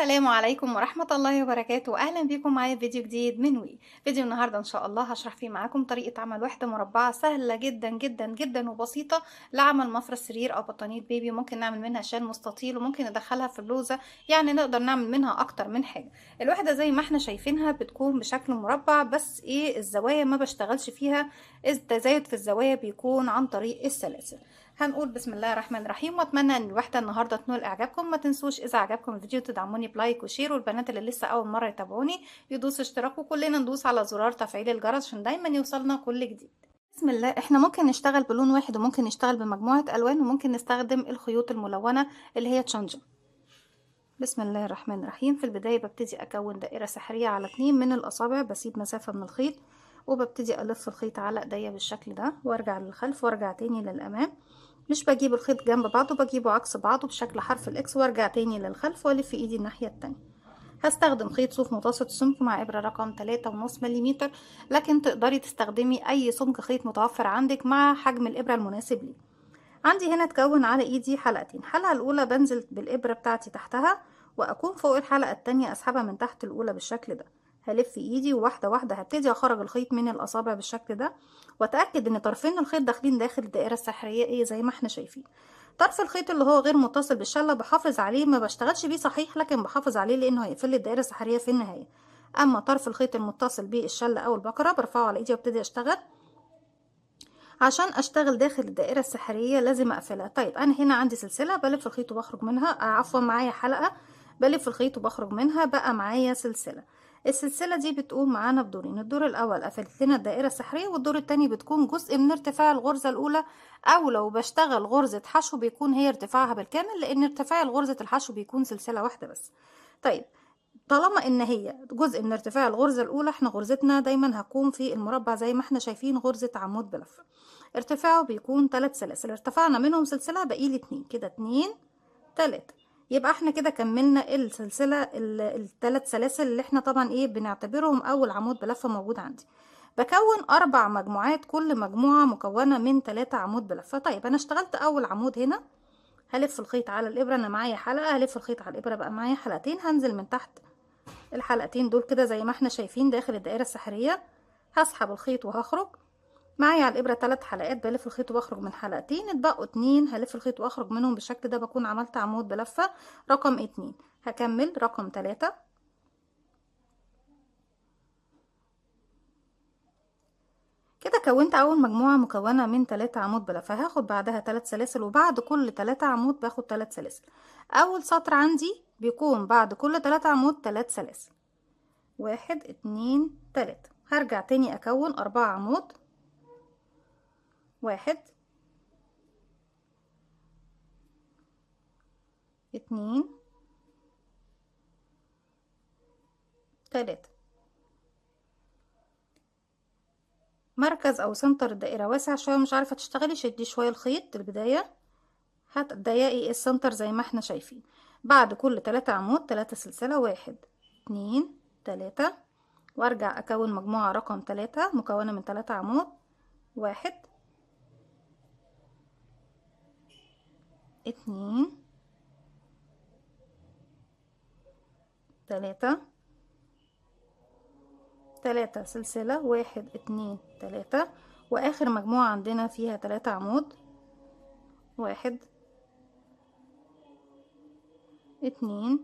السلام عليكم ورحمة الله وبركاته. أهلا بيكم معايا في فيديو جديد من فيديو النهاردة إن شاء الله هشرح فيه معاكم طريقة عمل وحدة مربعة سهلة جدا جدا جدا وبسيطة لعمل مفرش سرير أو بطانية بيبي. ممكن نعمل منها شال مستطيل وممكن ندخلها في بلوزة، يعني نقدر نعمل منها أكتر من حاجة. الوحدة زي ما احنا شايفينها بتكون بشكل مربع، بس ايه الزوايا ما بشتغلش فيها. التزايد في الزوايا بيكون عن طريق السلاسل. هنقول بسم الله الرحمن الرحيم، واتمنى ان الوحده النهارده تنول اعجابكم. ما تنسوش اذا عجبكم الفيديو تدعموني بلايك وشير، والبنات اللي لسه اول مره يتابعوني يدوسوا اشتراك، وكلنا ندوس على زرار تفعيل الجرس عشان دايما يوصلنا كل جديد. بسم الله. احنا ممكن نشتغل بلون واحد وممكن نشتغل بمجموعه الوان وممكن نستخدم الخيوط الملونه اللي هي تشانجا. بسم الله الرحمن الرحيم. في البدايه ببتدي اكون دائره سحريه على 2 من الاصابع، بسيب مسافه من الخيط وببتدي الف الخيط على ايديا بالشكل ده، وارجع للخلف وارجع تاني للامام. مش بجيب الخيط جنب بعضه، بجيبه عكس بعضه بشكل حرف الاكس، وارجع تاني للخلف والف ايدي الناحية التانية. هستخدم خيط صوف متوسط السمك مع ابرة رقم 3.5 ملم، لكن تقدري تستخدمي اي سمك خيط متوفر عندك مع حجم الابرة المناسب ليه. عندي هنا تكون على ايدي حلقتين. الحلقة الاولى بنزل بالابرة بتاعتي تحتها، واكون فوق الحلقة التانية اسحبها من تحت الاولى بالشكل ده. هلف ايدي وواحدة واحدة هبتدي اخرج الخيط من الاصابع بالشكل ده، واتأكد ان طرفين الخيط داخلين داخل الدائرة السحرية ايه زي ما احنا شايفين. طرف الخيط اللي هو غير متصل بالشلة بحافظ عليه، ما بشتغلش بيه صحيح لكن بحافظ عليه لانه هيقفل لي الدائرة السحرية في النهاية. اما طرف الخيط المتصل بالشلة او البقرة برفعه على ايدي وابتدي اشتغل. عشان اشتغل داخل الدائرة السحرية لازم اقفلها. طيب انا هنا عندي سلسلة بلف الخيط وبخرج منها، عفوا معايا حلقة بلف الخيط وبخرج منها، بقى معايا سلسلة. السلسلة دي بتقوم معانا بدورين. الدور الاول قفلت لنا الدائرة السحرية، والدور التاني بتكون جزء من ارتفاع الغرزة الاولى، او لو بشتغل غرزة حشو بيكون هي ارتفاعها بالكامل، لان ارتفاع غرزة الحشو بيكون سلسلة واحدة بس. طيب طالما ان هي جزء من ارتفاع الغرزة الاولى، احنا غرزتنا دايما هتكون في المربع زي ما احنا شايفين غرزة عمود بلفة. ارتفاعه بيكون 3 سلاسل، ارتفعنا منهم سلسلة بقيلي 2 كده، 2 3. يبقى احنا كده كملنا السلسلة الثلاث سلاسل اللي احنا طبعا ايه بنعتبرهم اول عمود بلفة موجود عندي. بكون 4 مجموعات، كل مجموعة مكونة من 3 عمود بلفة. طيب انا اشتغلت اول عمود هنا، هلف الخيط على الابرة، انا معايا حلقة، هلف الخيط على الابرة بقى معايا حلقتين، هنزل من تحت الحلقتين دول كده زي ما احنا شايفين داخل الدائرة السحرية. هسحب الخيط وهخرج معايا على الابرة 3 حلقات، بلف الخيط وبخرج من حلقتين، اتبقوا 2 هلف الخيط واخرج منهم بالشكل ده، بكون عملت عمود بلفة رقم 2. هكمل رقم 3. كده كونت اول مجموعة مكونة من 3 عمود بلفة. هاخد بعدها 3 سلاسل، وبعد كل 3 عمود باخد 3 سلاسل. اول سطر عندي بيكون بعد كل 3 عمود 3 سلاسل، 1 2 3. هرجع تاني اكون 4 عمود، 1 2 3. مركز او سنتر الدائرة واسع شوية مش عارفة تشتغلي، شدي شوية الخيط البداية، هتضيقي السنتر زي ما احنا شايفين. بعد كل 3 عمود 3 سلسلة، 1 2 3. وارجع اكون مجموعة رقم 3 مكونة من 3 عمود، 1 2 3. 3 سلسلة، 1 2 3. واخر مجموعة عندنا فيها 3 عمود، 1 2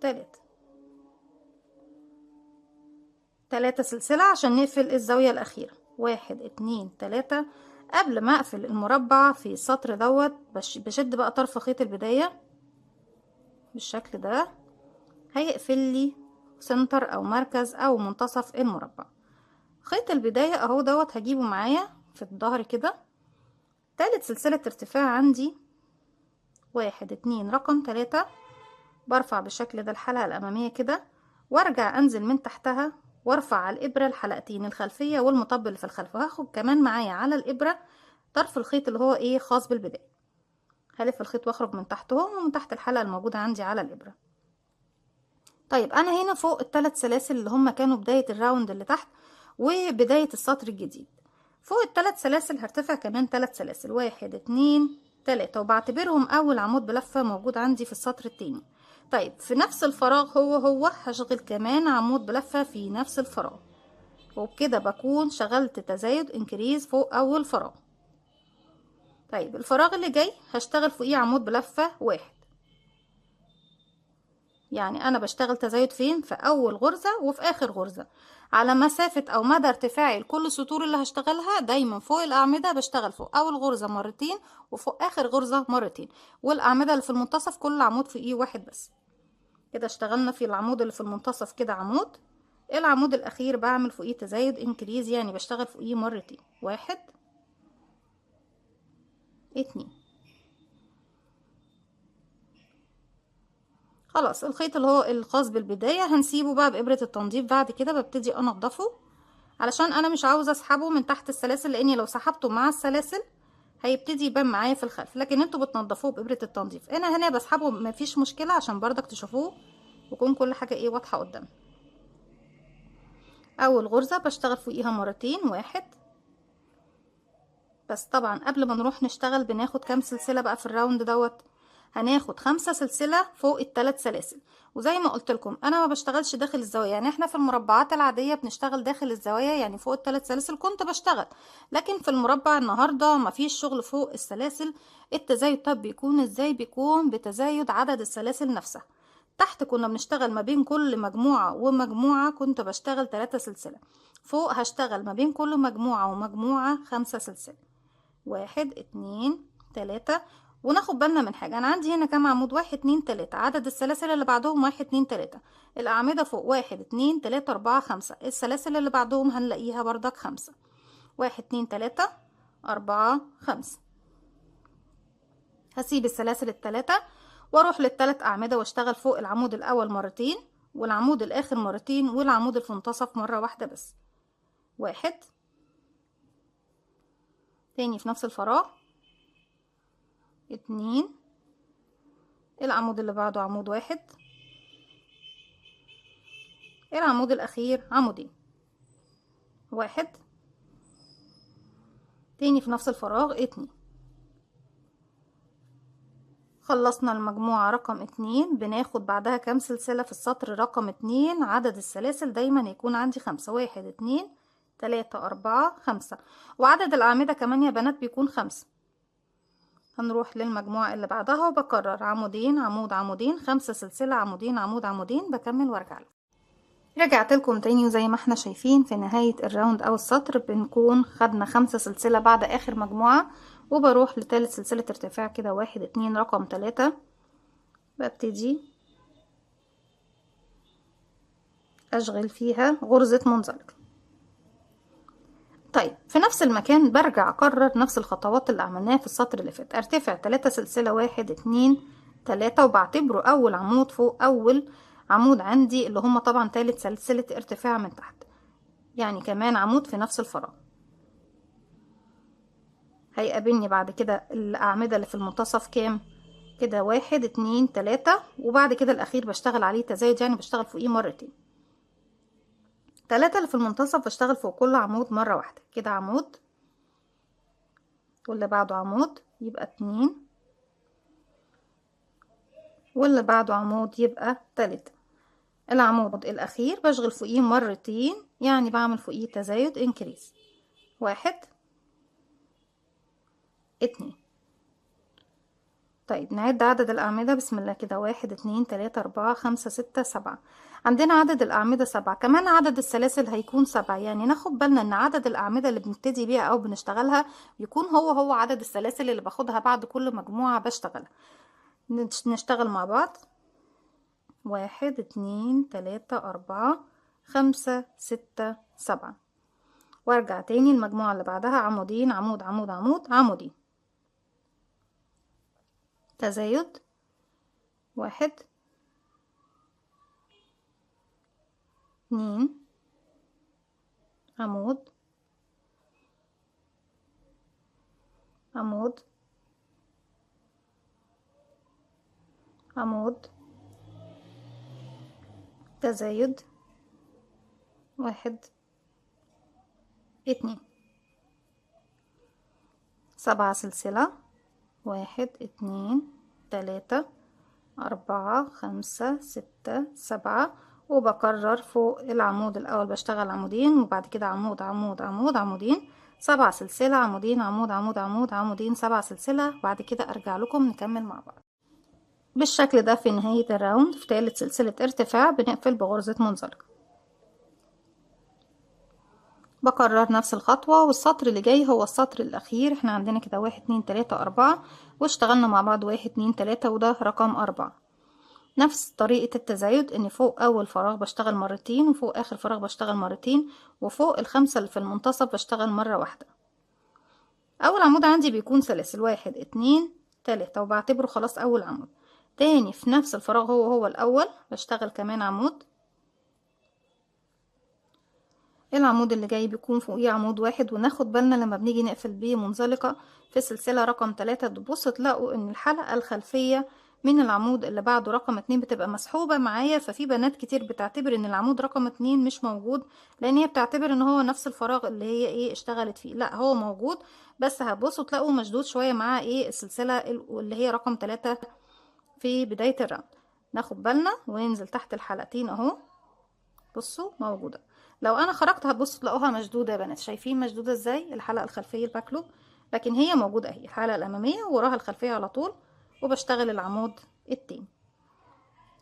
3. 3 سلسلة عشان نقفل الزاوية الأخيرة، 1 2 3. قبل ما اقفل المربع في السطر دوت بشد بقى طرف خيط البداية بالشكل ده، هيقفل لي سنتر او مركز او منتصف المربع. خيط البداية اهو دوت هجيبه معايا في الظهر كده. تالت سلسلة ارتفاع عندي 1 2 رقم 3. برفع بالشكل ده الحلقة الأمامية كده، وارجع انزل من تحتها وارفع على الإبرة الحلقتين الخلفية والمطب اللي في الخلف، وهاخد كمان معايا على الإبرة طرف الخيط اللي هو ايه خاص بالبداية. هلف الخيط واخرج من تحتهم ومن تحت الحلقة الموجودة عندي على الإبرة. طيب انا هنا فوق الثلاث سلاسل اللي هم كانوا بداية الراوند اللي تحت وبداية السطر الجديد، فوق الثلاث سلاسل هرتفع كمان 3 سلاسل، 1 2 3، وبعتبرهم اول عمود بلفة موجود عندي في السطر التاني. طيب في نفس الفراغ هو هشغل كمان عمود بلفة في نفس الفراغ، وبكده بكون شغلت تزايد انكريز فوق اول فراغ. طيب الفراغ اللي جاي هشتغل فوقيه عمود بلفة واحد، يعني انا بشتغل تزايد فين؟ في اول غرزة وفي اخر غرزة، على مسافة او مدى ارتفاعي لكل السطور اللي هشتغلها. دايما فوق الاعمدة بشتغل فوق اول غرزة مرتين وفوق اخر غرزة مرتين، والاعمدة اللي في المنتصف كل عمود فوقيه واحد بس. كده اشتغلنا في العمود اللي في المنتصف كده عمود، العمود الاخير بعمل فوقيه تزايد انكريز، يعني بشتغل فوقيه مرتين، واحد اتنين. خلاص الخيط اللي هو الخاص بالبداية هنسيبه بقى بإبرة التنظيف. بعد كده ببتدي انضفه، علشان انا مش عاوزة اسحبه من تحت السلاسل، لاني لو سحبته مع السلاسل هيبتدي يبان معايا في الخلف، لكن انتوا بتنضفوه بإبرة التنظيف. انا هنا بسحبه مفيش مشكلة، عشان برضك تشوفوه ويكون كل حاجة ايه واضحة قدام. اول غرزة بشتغل فوقيها مرتين، واحد بس. طبعا قبل ما نروح نشتغل بناخد كام سلسلة بقى في الراوند دوت؟ هناخد 5 سلسلة فوق الثلاث سلاسل. وزي ما قلت لكم انا ما بشتغلش داخل الزوايا، يعني احنا في المربعات العادية بنشتغل داخل الزوايا، يعني فوق الثلاث سلاسل كنت بشتغل، لكن في المربع النهاردة ما فيش شغل فوق السلاسل. التزايد طب بيكون ازاي؟ بيكون بتزايد عدد السلاسل نفسها. تحت كنا بنشتغل ما بين كل مجموعة ومجموعة كنت بشتغل 3 سلسلة، فوق هشتغل ما بين كل مجموعة ومجموعة 5 سلسلة، واحد اتنين تلاتة. وناخد بالنا من حاجة، انا عندي هنا كام عمود؟ واحد اتنين تلاتة، عدد السلاسل اللي بعدهم واحد اتنين تلاتة، الاعمدة فوق واحد اتنين تلاتة اربعة خمسة، السلاسل اللي بعدهم هنلاقيها بردك خمسة، واحد اتنين تلاتة اربعة خمسة. هسيب السلاسل التلاتة واروح للتلات اعمدة واشتغل فوق العمود الاول مرتين والعمود الاخر مرتين والعمود اللي في المنتصف مرة واحدة بس، واحد. تاني في نفس الفراغ، اتنين، العمود اللي بعده عمود واحد، العمود الاخير عمودين، واحد. تاني في نفس الفراغ، اتنين. خلصنا المجموعة رقم اتنين، بناخد بعدها كام سلسلة في السطر رقم اتنين؟ عدد السلاسل دايما يكون عندي خمسة، واحد اتنين تلاتة اربعة خمسة، وعدد الاعمدة كمان يا بنات بيكون خمسة. هنروح للمجموعة اللي بعدها وبكرر عمودين عمود عمودين، 5 سلسلة، عمودين عمود عمودين، بكمل وارجع لكم. رجعت لكم تاني، وزي ما احنا شايفين في نهاية الراوند او السطر بنكون خدنا 5 سلسلة بعد اخر مجموعة، وبروح لتالت سلسلة ارتفاع كده، واحد اتنين رقم 3، ببتدي اشغل فيها غرزة منزلقة. طيب في نفس المكان برجع اكرر نفس الخطوات اللي عملناها في السطر اللي فات، ارتفع 3 سلسلة، واحد اتنين تلاتة، وبعتبره اول عمود فوق اول عمود عندي، اللي هما طبعا تالت سلسلة ارتفاع من تحت، يعني كمان عمود في نفس الفراغ. هيقابلني بعد كده الأعمدة اللي في المنتصف كام؟ كده واحد اتنين تلاتة، وبعد كده الأخير بشتغل عليه تزايد، يعني بشتغل فوقيه مرتين. تلاتة اللي في المنتصف بشتغل فوق كل عمود مرة واحدة، كده عمود واللي بعده عمود يبقى اتنين، واللي بعده عمود يبقى تلاتة. العمود الأخير بشغل فوقيه مرتين، يعني بعمل فوقيه تزايد انكريز، واحد اتنين. طيب نعد عدد الأعمدة، بسم الله كده، واحد اتنين تلاتة اربعة خمسة ستة سبعة. عندنا عدد الأعمدة سبعة، كمان عدد السلاسل هيكون سبعة، يعني ناخد بالنا ان عدد الأعمدة اللي بنبتدي بيها او بنشتغلها يكون هو عدد السلاسل اللي باخدها بعد كل مجموعة بشتغلها. نشتغل مع بعض، واحد اتنين تلاتة اربعة خمسة ستة سبعة، وارجع تاني المجموعة اللي بعدها عمودين عمود عمود عمود عمودين، تزايد، واحد اتنين عمود عمود عمود، تزايد، واحد اتنين، 7 سلسلة، واحد اتنين تلاتة 4 5 6 7. وبكرر فوق العمود الاول بشتغل عمودين، وبعد كده عمود عمود عمود عمودين، 7 سلسلة، عمودين عمود عمود عمود عمودين، 7 سلسلة. بعد كده ارجع لكم نكمل مع بعض بالشكل ده. في نهاية الراوند في تالت سلسلة ارتفاع بنقفل بغرزة منزلقة. بكرر نفس الخطوة، والسطر اللي جاي هو السطر الأخير. احنا عندنا كده 1 2 3 4، واشتغلنا مع بعض 1 2 3، وده رقم 4. نفس طريقة التزايد، ان فوق أول فراغ بشتغل مرتين، وفوق آخر فراغ بشتغل مرتين، وفوق الخمسة اللي في المنتصف بشتغل مرة واحدة. أول عمود عندي بيكون سلاسل 1 2 3، وبعتبره خلاص أول عمود. تاني في نفس الفراغ هو الأول بشتغل كمان عمود. العمود اللي جاي بيكون فوقيه عمود واحد، وناخد بالنا لما بنيجي نقفل بيه منزلقة في السلسلة رقم 3 تبصوا تلاقوا ان الحلقة الخلفية من العمود اللي بعده رقم 2 بتبقى مسحوبة معايا. ففي بنات كتير بتعتبر ان العمود رقم 2 مش موجود، لان هي بتعتبر ان هو نفس الفراغ اللي هي ايه اشتغلت فيه. لا، هو موجود، بس هتبصوا تلاقوا مشدود شوية مع ايه السلسلة اللي هي رقم 3 في بداية الراوند. ناخد بالنا وننزل تحت الحلقتين اهو، بصوا موجودة. لو انا خرجت هتبصوا تلاقوها مشدودة يا بنات. شايفين مشدودة ازاي الحلقة الخلفية الباكلو؟ لكن هي موجودة اهي، الحلقة الامامية وراها الخلفية على طول. وبشتغل العمود التاني.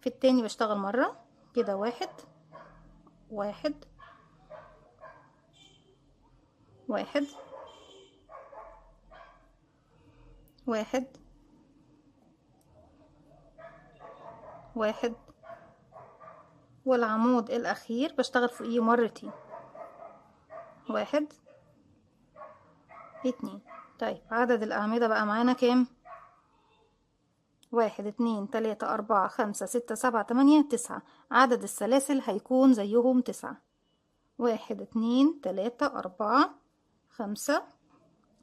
في التاني بشتغل مرة كده، واحد واحد واحد واحد واحد، والعمود الاخير بشتغل فوقيه مرتين، واحد اتنين. طيب عدد الاعمدة بقى معانا كام؟ 1 2 3 4 5 6 7 8 9. عدد السلاسل هيكون زيهم 9. 1 2 3 4 5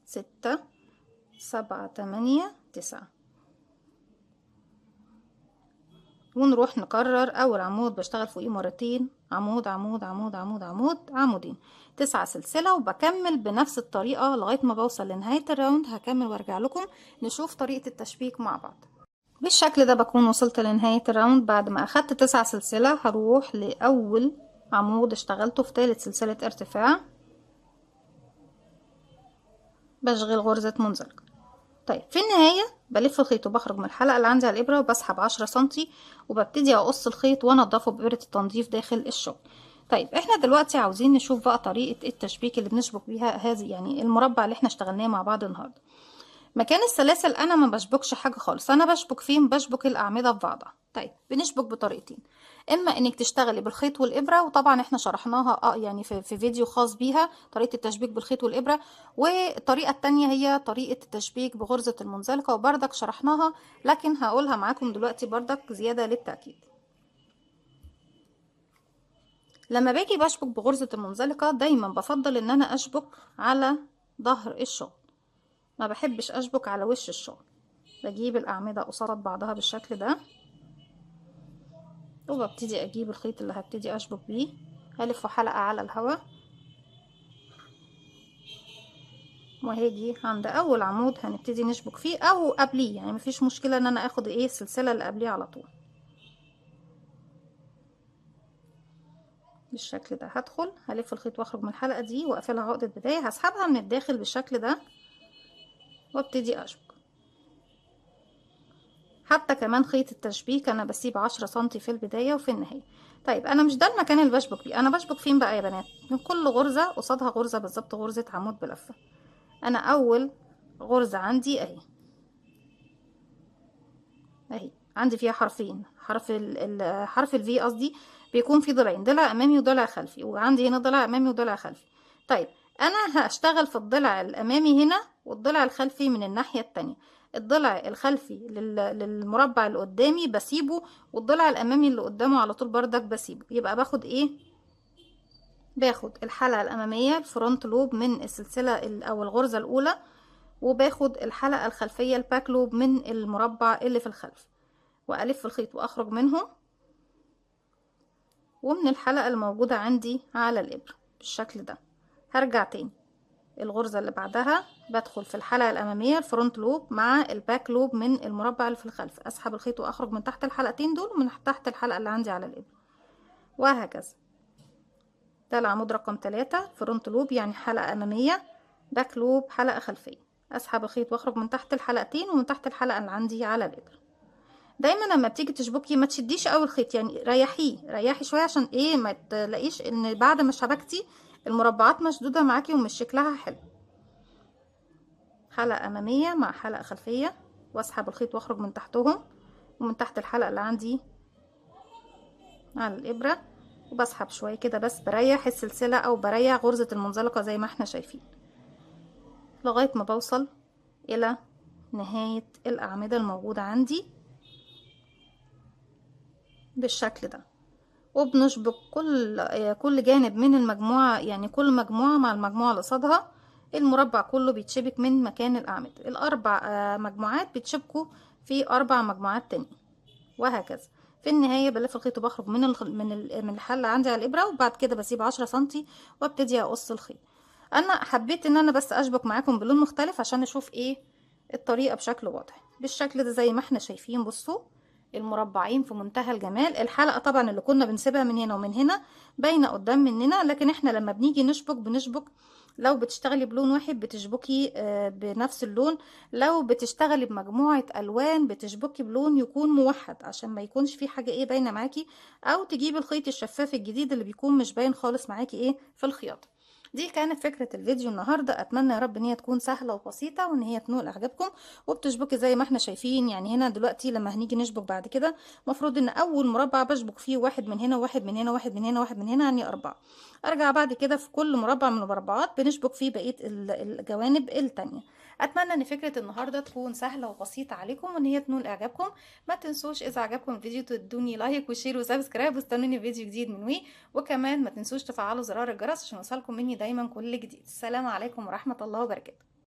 6 7 8 9. ونروح نكرر أول عمود بشتغل فوقيه مرتين، عمود عمود عمود عمود عمود عمودين، 9 سلسلة. وبكمل بنفس الطريقة لغاية ما بوصل لنهاية الراوند. هكمل وارجع لكم نشوف طريقة التشبيك مع بعض. بالشكل ده بكون وصلت لنهاية الراوند. بعد ما أخدت 9 سلسلة هروح لأول عمود اشتغلته في تالت سلسلة ارتفاع، بشغل غرزة منزلقة. طيب في النهاية بلف الخيط وبخرج من الحلقة اللي عندي على الإبرة، وبسحب 10 سنتي، وببتدي أقص الخيط وأنضفه بإبرة التنظيف داخل الشغل. طيب احنا دلوقتي عاوزين نشوف بقى طريقة التشبيك اللي بنشبك بيها هذه يعني المربع اللي احنا اشتغلناه مع بعض النهاردة. مكان السلاسل انا ما بشبكش حاجه خالص، انا بشبك فين؟ بشبك الاعمده في بعضها. طيب بنشبك بطريقتين، اما انك تشتغلي بالخيط والابره، وطبعا احنا شرحناها يعني في فيديو خاص بيها طريقه التشبيك بالخيط والابره. والطريقه التانية هي طريقه التشبيك بغرزه المنزلقه، وبردك شرحناها، لكن هقولها معاكم دلوقتي بردك زياده للتاكيد. لما باجي بشبك بغرزه المنزلقه دايما بفضل ان انا اشبك على ظهر الشغل، ما بحبش اشبك على وش الشغل. بجيب الأعمدة قصاد بعضها بالشكل ده، وببتدي أجيب الخيط اللي هبتدي أشبك بيه، هلفه حلقة على الهواء، وهاجي عند أول عمود هنبتدي نشبك فيه أو قبليه، يعني مفيش مشكلة إن أنا آخد إيه السلسلة اللي قبليه على طول بالشكل ده. هدخل هلف الخيط واخرج من الحلقة دي واقفلها عقدة بداية، هسحبها من الداخل بالشكل ده وابتدي أشبك. حتى كمان خيط التشبيك انا بسيب 10 سنتي في البداية وفي النهاية. طيب انا مش ده المكان اللي بشبك فيه، انا بشبك فين بقى يا بنات؟ من كل غرزة قصادها غرزة بالظبط، غرزة عمود بلفة. انا اول غرزة عندي اهي، اهي عندي فيها حرفين، حرف الفي قصدي، بيكون في ضلعين، ضلع امامي وضلع خلفي، وعندي هنا ضلع امامي وضلع خلفي. طيب انا هشتغل في الضلع الامامي هنا، والضلع الخلفي من الناحية التانية. الضلع الخلفي للمربع اللي قدامي بسيبه، والضلع الامامي اللي قدامه على طول بردك بسيبه. يبقى باخد ايه؟ باخد الحلقة الامامية الفرونت لوب من السلسلة او الغرزة الاولى، وباخد الحلقة الخلفية الباك لوب من المربع اللي في الخلف، والف الخيط واخرج منه، ومن الحلقة الموجودة عندي على الابرة بالشكل ده. هرجع تاني الغرزة اللي بعدها بدخل في الحلقة الأمامية الفرونت لوب مع الباك لوب من المربع اللي في الخلف، أسحب الخيط وأخرج من تحت الحلقتين دول ومن تحت الحلقة اللي عندي على الإبرة، وهكذا. ده العمود رقم 3 فرونت لوب يعني حلقة أمامية، باك لوب حلقة خلفية، أسحب الخيط وأخرج من تحت الحلقتين ومن تحت الحلقة اللي عندي على الإبرة. دايما لما بتيجي تشبكي ما تشديش قوي الخيط، يعني ريحي شويه عشان ايه ما تلاقيش ان بعد ما شبكتي المربعات مشدوده معاكي ومش شكلها حلو. حلقه اماميه مع حلقه خلفيه، واسحب الخيط واخرج من تحتهم ومن تحت الحلقه اللي عندي على الابره، وبسحب شويه كده بس بريح السلسله او بريح غرزه المنزلقه زي ما احنا شايفين لغايه ما بوصل الى نهايه الاعمده الموجوده عندي بالشكل ده. وبنشبك كل جانب من المجموعة، يعني كل مجموعة مع المجموعة اللي قصادها، المربع كله بيتشبك من مكان الأعمدة. الأربع مجموعات بيتشبكوا في 4 مجموعات تانية، وهكذا. في النهاية بلف الخيط وبخرج من الحلة عندي على الإبرة، وبعد كده بسيب 10 سنتي وابتدي أقص الخيط. أنا حبيت إن أنا بس أشبك معاكم بلون مختلف عشان نشوف إيه الطريقة بشكل واضح. بالشكل ده زي ما احنا شايفين، بصوا المربعين في منتهى الجمال. الحلقة طبعا اللي كنا بنسيبها من هنا ومن هنا باينة قدام مننا، لكن احنا لما بنيجي بنشبك لو بتشتغلي بلون واحد بتشبكي بنفس اللون، لو بتشتغلي بمجموعة ألوان بتشبكي بلون يكون موحد عشان ما يكونش في حاجة ايه باينة معاكي، او تجيبي الخيط الشفاف الجديد اللي بيكون مش باين خالص معاكي ايه في الخياطة. دي كانت فكرة الفيديو النهاردة، اتمنى يا رب ان هي تكون سهلة وبسيطة وان هي تنول اعجابكم. وبتشبكي زي ما احنا شايفين، يعني هنا دلوقتي لما هنيجي نشبك بعد كده مفروض ان اول مربع بشبك فيه واحد من هنا واحد من هنا واحد من هنا واحد من هنا، يعني 4. ارجع بعد كده في كل مربع من المربعات بنشبك فيه بقية الجوانب التانية. اتمنى ان فكرة النهاردة تكون سهلة وبسيطة عليكم وان هي تنول اعجابكم. ما تنسوش اذا عجبكم الفيديو تدوني لايك وشير وسبسكرايب، واستنوني في فيديو جديد من وي. وكمان ما تنسوش تفعلوا زرار الجرس عشان يوصلكم مني دايما كل جديد. السلام عليكم ورحمة الله وبركاته.